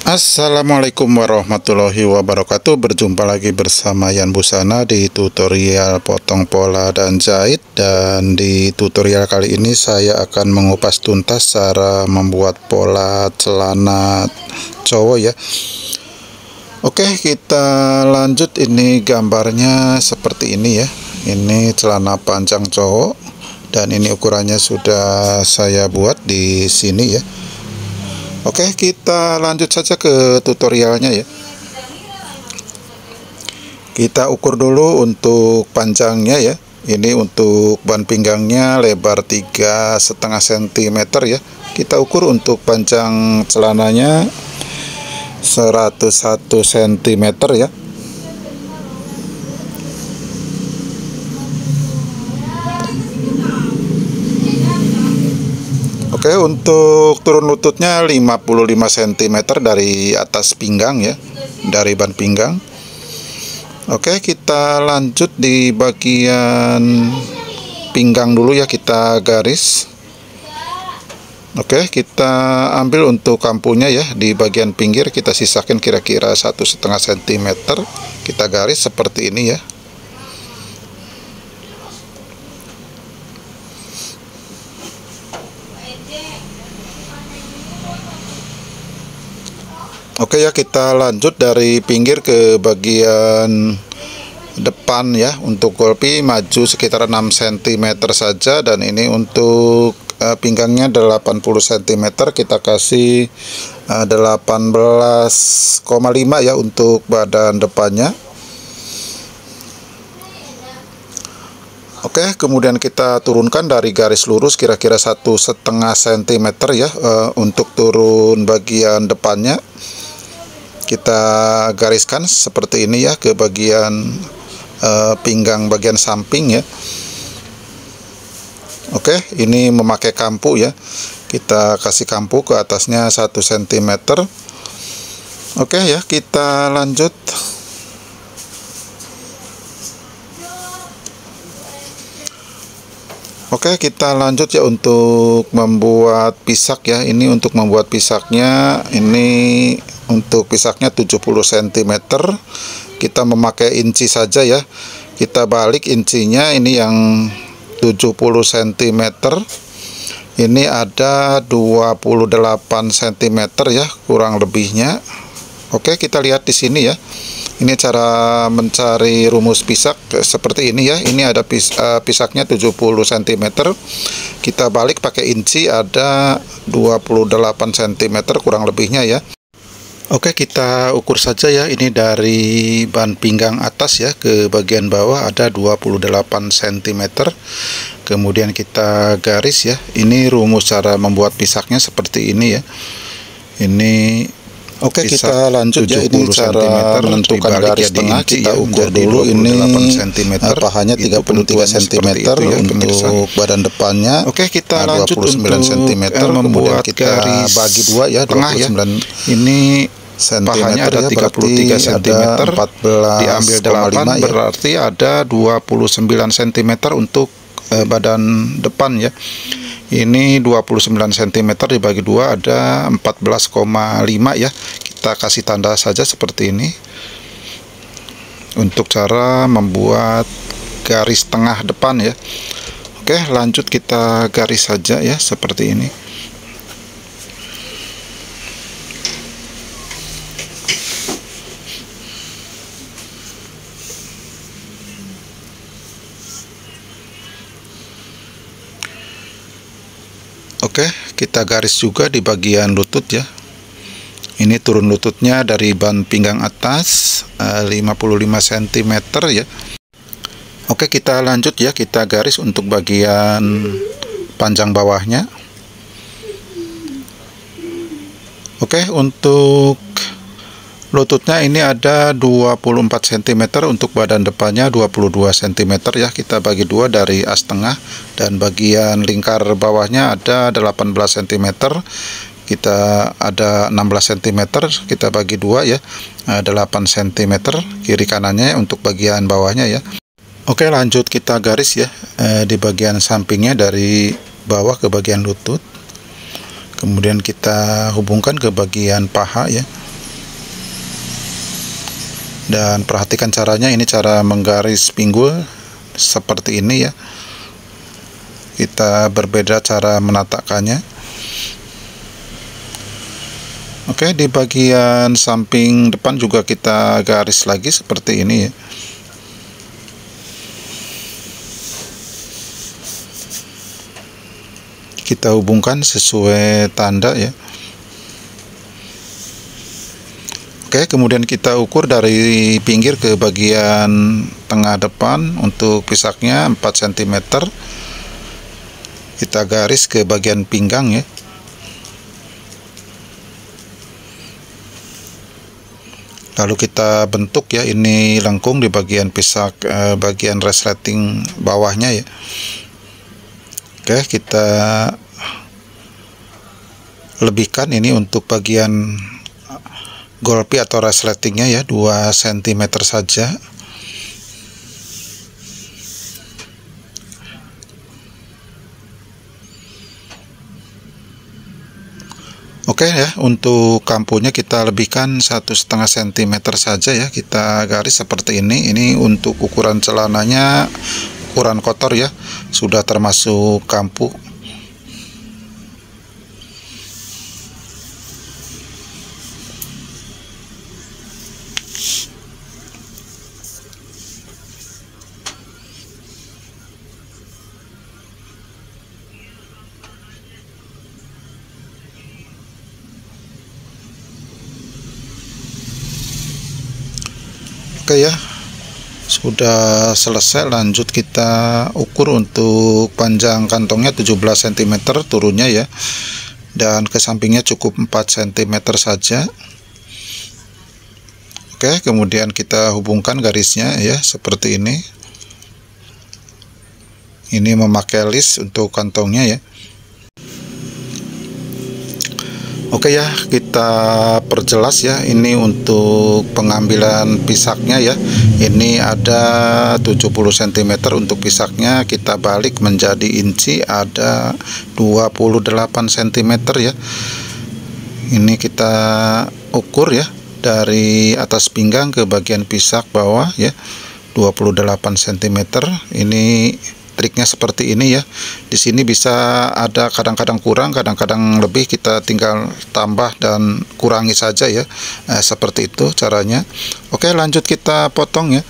Assalamualaikum warahmatullahi wabarakatuh. Berjumpa lagi bersama Yan Busana di tutorial potong pola dan jahit. Dan di tutorial kali ini saya akan mengupas tuntas cara membuat pola celana cowok ya. Oke, kita lanjut. Ini gambarnya seperti ini ya. Ini celana panjang cowok dan ini ukurannya sudah saya buat di sini ya. Oke, kita lanjut saja ke tutorialnya ya. Kita ukur dulu untuk panjangnya ya. Ini untuk ban pinggangnya lebar 3,5 cm ya. Kita ukur untuk panjang celananya 101 cm ya. Oke, untuk turun lututnya 55 cm dari atas pinggang ya, dari ban pinggang. Oke, kita lanjut di bagian pinggang dulu ya, kita garis. Oke, kita ambil untuk kampunya ya, di bagian pinggir kita sisakan kira-kira 1,5 cm. Kita garis seperti ini ya. Oke ya, kita lanjut dari pinggir ke bagian depan ya. Untuk golpi maju sekitar 6 cm saja, dan ini untuk pinggangnya 80 cm, kita kasih 18,5 ya untuk badan depannya. Oke, kemudian kita turunkan dari garis lurus kira-kira 1,5 cm ya, untuk turun bagian depannya. Kita gariskan seperti ini ya ke bagian pinggang bagian samping ya. Oke, ini memakai kampu ya. Kita kasih kampu ke atasnya 1 cm. Oke ya, kita lanjut. Oke, kita lanjut ya untuk membuat pisak ya. Ini untuk membuat pisaknya, ini untuk pisaknya 70 cm. Kita memakai inci saja ya. Kita balik incinya, ini yang 70 cm. Ini ada 28 cm ya kurang lebihnya. Oke, kita lihat di sini ya. Ini cara mencari rumus pisak seperti ini ya. Ini ada pisaknya 70 cm. Kita balik pakai inci, ada 28 cm kurang lebihnya ya. Oke, kita ukur saja ya. Ini dari ban pinggang atas ya ke bagian bawah ada 28 cm. Kemudian kita garis ya. Ini rumus cara membuat pisaknya seperti ini ya. Ini oke, kita lanjut ya. Ini cara menentukan garis tengah. Kita ukur dulu. Ini pahanya 33 cm untuk badan depannya. Oke, kita lanjut 29 cm. Kemudian kita bagi dua ya, tengah ya. Ini pahanya ada 33 cm, diambil 8 berarti ada 29 cm untuk badan depan ya. Ini 29 cm dibagi 2 ada 14,5 ya. Kita kasih tanda saja seperti ini untuk cara membuat garis tengah depan ya. Oke, lanjut kita garis saja ya seperti ini. Oke, kita garis juga di bagian lutut ya. Ini turun lututnya dari ban pinggang atas 55 cm ya. Oke, kita lanjut ya. Kita garis untuk bagian panjang bawahnya. Oke, untuk lututnya ini ada 24 cm, untuk badan depannya 22 cm ya. Kita bagi 2 dari as tengah, dan bagian lingkar bawahnya ada 18 cm. Kita ada 16 cm, kita bagi 2 ya, 8 cm kiri kanannya untuk bagian bawahnya ya. Oke, lanjut kita garis ya di bagian sampingnya dari bawah ke bagian lutut. Kemudian kita hubungkan ke bagian paha ya. Dan perhatikan caranya, ini cara menggaris pinggul seperti ini ya. Kita berbeda cara menatakannya. Oke, di bagian samping depan juga kita garis lagi seperti ini ya. Kita hubungkan sesuai tanda ya. Oke, kemudian kita ukur dari pinggir ke bagian tengah depan. Untuk pisaknya 4 cm. Kita garis ke bagian pinggang ya. Lalu kita bentuk ya, ini lengkung di bagian pisak bagian resleting bawahnya ya. Oke, kita lebihkan ini untuk bagian golpi atau resletingnya ya, 2 cm saja. Oke ya, untuk kampunya kita lebihkan 1,5 cm saja ya. Kita garis seperti ini. Ini untuk ukuran celananya, ukuran kotor ya, sudah termasuk kampu. Oke ya, sudah selesai. Lanjut kita ukur untuk panjang kantongnya 17 cm turunnya ya, dan ke sampingnya cukup 4 cm saja. Oke, kemudian kita hubungkan garisnya ya seperti ini. Ini memakai list untuk kantongnya ya. Oke ya, kita perjelas ya, ini untuk pengambilan pisaknya ya. Ini ada 70 cm untuk pisaknya, kita balik menjadi inci, ada 28 cm ya. Ini kita ukur ya, dari atas pinggang ke bagian pisak bawah ya, 28 cm. Ini triknya seperti ini ya. Di sini bisa ada kadang-kadang kurang, kadang-kadang lebih, kita tinggal tambah dan kurangi saja ya. Seperti itu caranya. Oke, lanjut kita potong ya.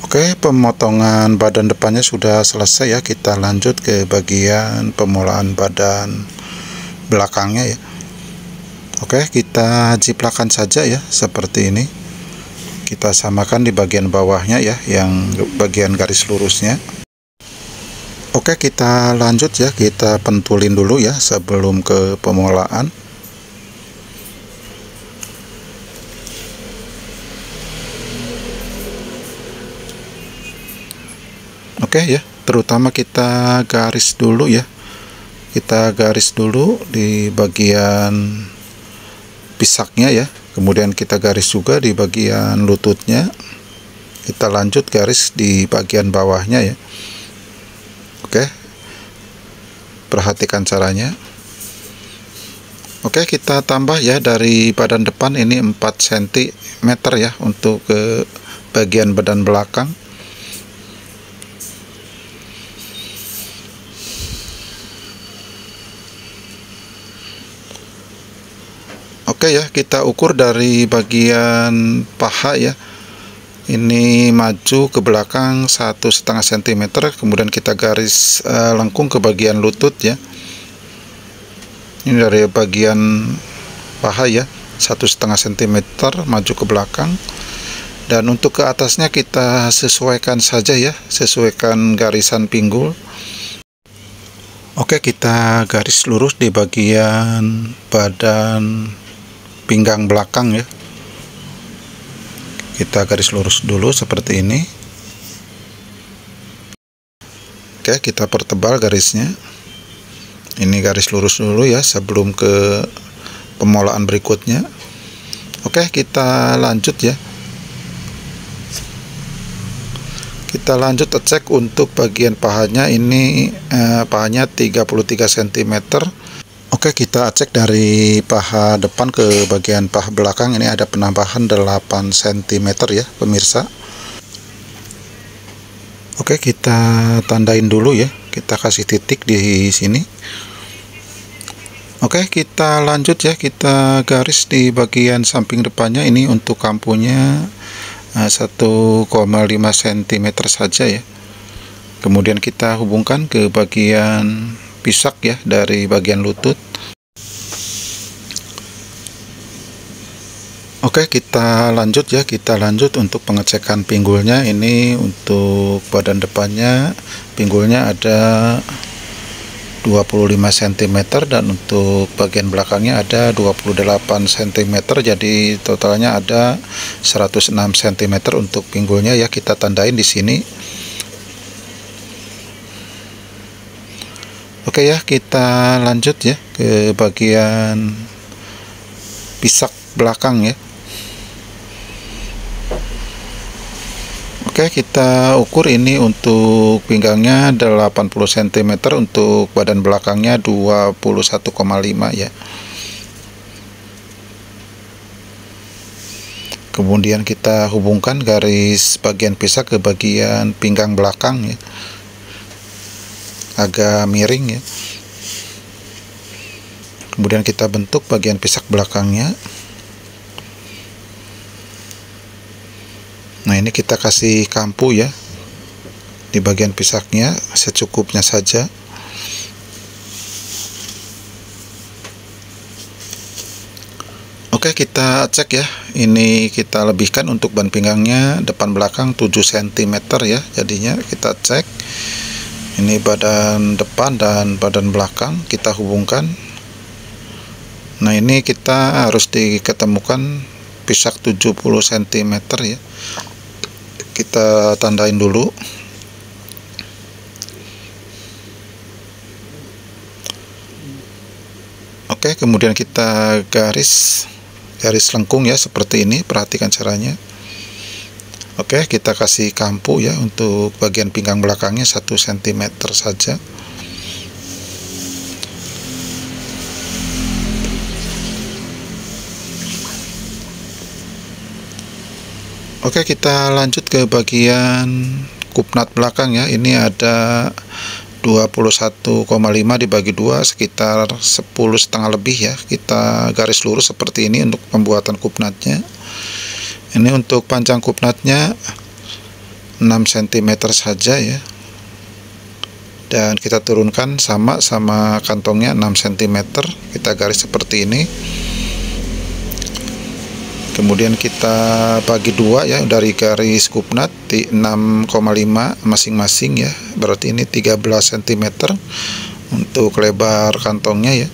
Oke, pemotongan badan depannya sudah selesai ya. Kita lanjut ke bagian pemulaan badan belakangnya ya. Oke, kita jiplakan saja ya seperti ini. Kita samakan di bagian bawahnya ya, yang bagian garis lurusnya. Oke, kita lanjut ya, kita pentulin dulu ya sebelum ke pemulaan. Oke ya, terutama kita garis dulu ya. Kita garis dulu di bagian pisaknya ya. Kemudian kita garis juga di bagian lututnya. Kita lanjut garis di bagian bawahnya ya. Oke. Perhatikan caranya. Oke, kita tambah ya dari badan depan ini 4 cm ya untuk ke bagian badan belakang. Oke ya, kita ukur dari bagian paha ya. Ini maju ke belakang 1,5 cm, kemudian kita garis lengkung ke bagian lutut ya. Ini dari bagian paha ya, 1,5 cm maju ke belakang. Dan untuk ke atasnya kita sesuaikan saja ya, sesuaikan garisan pinggul. Oke, kita garis lurus di bagian badan pinggang belakang ya. Kita garis lurus dulu seperti ini. Oke, kita pertebal garisnya. Ini garis lurus dulu ya sebelum ke pemulaan berikutnya. Oke, kita lanjut ya. Kita lanjut cek untuk bagian pahanya. Ini pahanya 33 cm. Oke, kita cek dari paha depan ke bagian paha belakang. Ini ada penambahan 8 cm ya pemirsa. Oke, kita tandain dulu ya. Kita kasih titik di sini. Oke, kita lanjut ya. Kita garis di bagian samping depannya. Ini untuk kampunya 1,5 cm saja ya. Kemudian kita hubungkan ke bagian pisak ya, dari bagian lutut. Oke, kita lanjut ya. Kita lanjut untuk pengecekan pinggulnya. Ini untuk badan depannya, pinggulnya ada 25 cm dan untuk bagian belakangnya ada 28 cm. Jadi totalnya ada 106 cm untuk pinggulnya ya. Kita tandain di sini. Oke ya, kita lanjut ya ke bagian pisak belakang ya. Oke, kita ukur ini untuk pinggangnya 80 cm, untuk badan belakangnya 21,5 ya. Kemudian kita hubungkan garis bagian pisak ke bagian pinggang belakang ya. Agak miring ya. Kemudian kita bentuk bagian pisak belakangnya. Nah, ini kita kasih kampu ya di bagian pisaknya secukupnya saja. Oke, kita cek ya. Ini kita lebihkan untuk ban pinggangnya depan belakang 7 cm ya. Jadinya kita cek. Ini badan depan dan badan belakang kita hubungkan. Nah, ini kita harus diketemukan pisak 70 cm ya. Kita tandain dulu. Oke, kemudian kita garis lengkung ya, seperti ini. Perhatikan caranya. Oke, kita kasih kampu ya untuk bagian pinggang belakangnya 1 cm saja. Oke, kita lanjut ke bagian kupnat belakang ya. Ini ada 21,5 dibagi 2 sekitar 10,5 lebih ya. Kita garis lurus seperti ini untuk pembuatan kupnatnya. Ini untuk panjang kupnatnya 6 cm saja ya. Dan kita turunkan sama kantongnya 6 cm. Kita garis seperti ini. Kemudian kita bagi 2 ya, dari garis kupnat di 6,5 masing-masing ya. Berarti ini 13 cm untuk lebar kantongnya ya.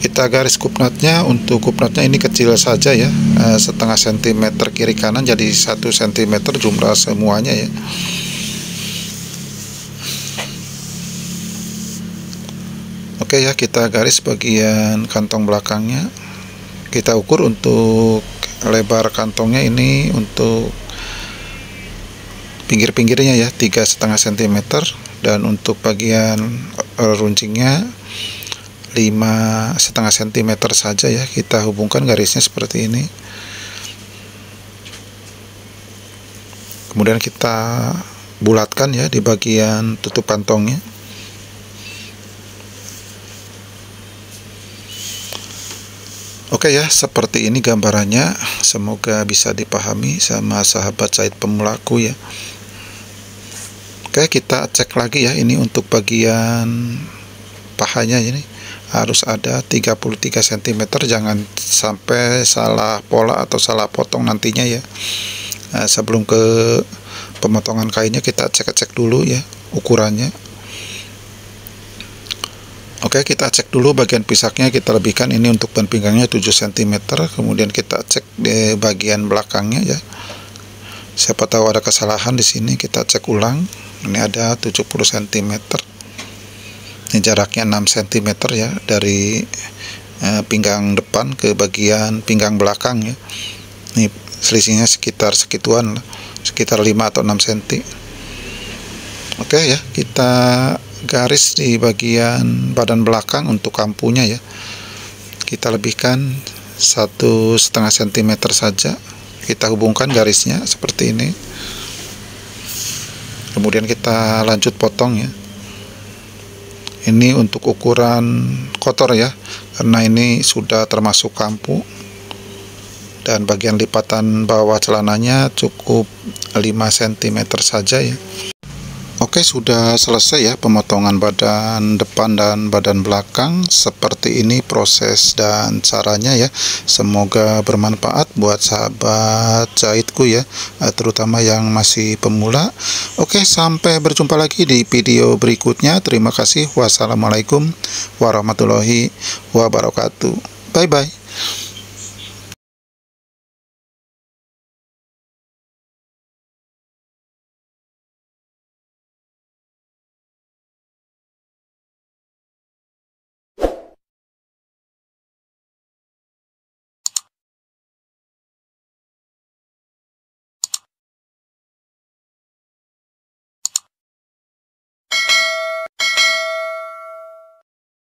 Kita garis kupnatnya. Untuk kupnatnya ini kecil saja ya, setengah cm kiri kanan, jadi 1 cm jumlah semuanya ya. Oke ya, kita garis bagian kantong belakangnya. Kita ukur untuk lebar kantongnya ini, untuk pinggir-pinggirnya ya 3,5 cm, dan untuk bagian runcingnya 5,5 cm saja ya. Kita hubungkan garisnya seperti ini. Kemudian kita bulatkan ya di bagian tutup kantongnya. Oke ya, seperti ini gambarannya. Semoga bisa dipahami sama sahabat Said pemulaku ya. Oke, kita cek lagi ya. Ini untuk bagian pahanya ini harus ada 33 cm. Jangan sampai salah pola atau salah potong nantinya ya. Nah, sebelum ke pemotongan kainnya kita cek dulu ya ukurannya. Oke, kita cek dulu bagian pisaknya. Kita lebihkan ini untuk ban pinggangnya 7 cm. Kemudian kita cek di bagian belakangnya ya. Siapa tahu ada kesalahan di sini, kita cek ulang. Ini ada 70 cm. Ini jaraknya 6 cm ya, dari pinggang depan ke bagian pinggang belakang ya. Ini selisihnya sekitar segituan lah, sekitar 5 atau 6 cm. Oke ya, kita garis di bagian badan belakang untuk kampunya ya. Kita lebihkan 1,5 cm saja. Kita hubungkan garisnya seperti ini. Kemudian kita lanjut potong ya. Ini untuk ukuran kotor ya, karena ini sudah termasuk kampu. Dan bagian lipatan bawah celananya cukup 5 cm saja ya. Oke, sudah selesai ya pemotongan badan depan dan badan belakang. Seperti ini proses dan caranya ya. Semoga bermanfaat buat sahabat jahitku ya, terutama yang masih pemula. Oke, sampai berjumpa lagi di video berikutnya. Terima kasih. Wassalamualaikum warahmatullahi wabarakatuh. Bye bye.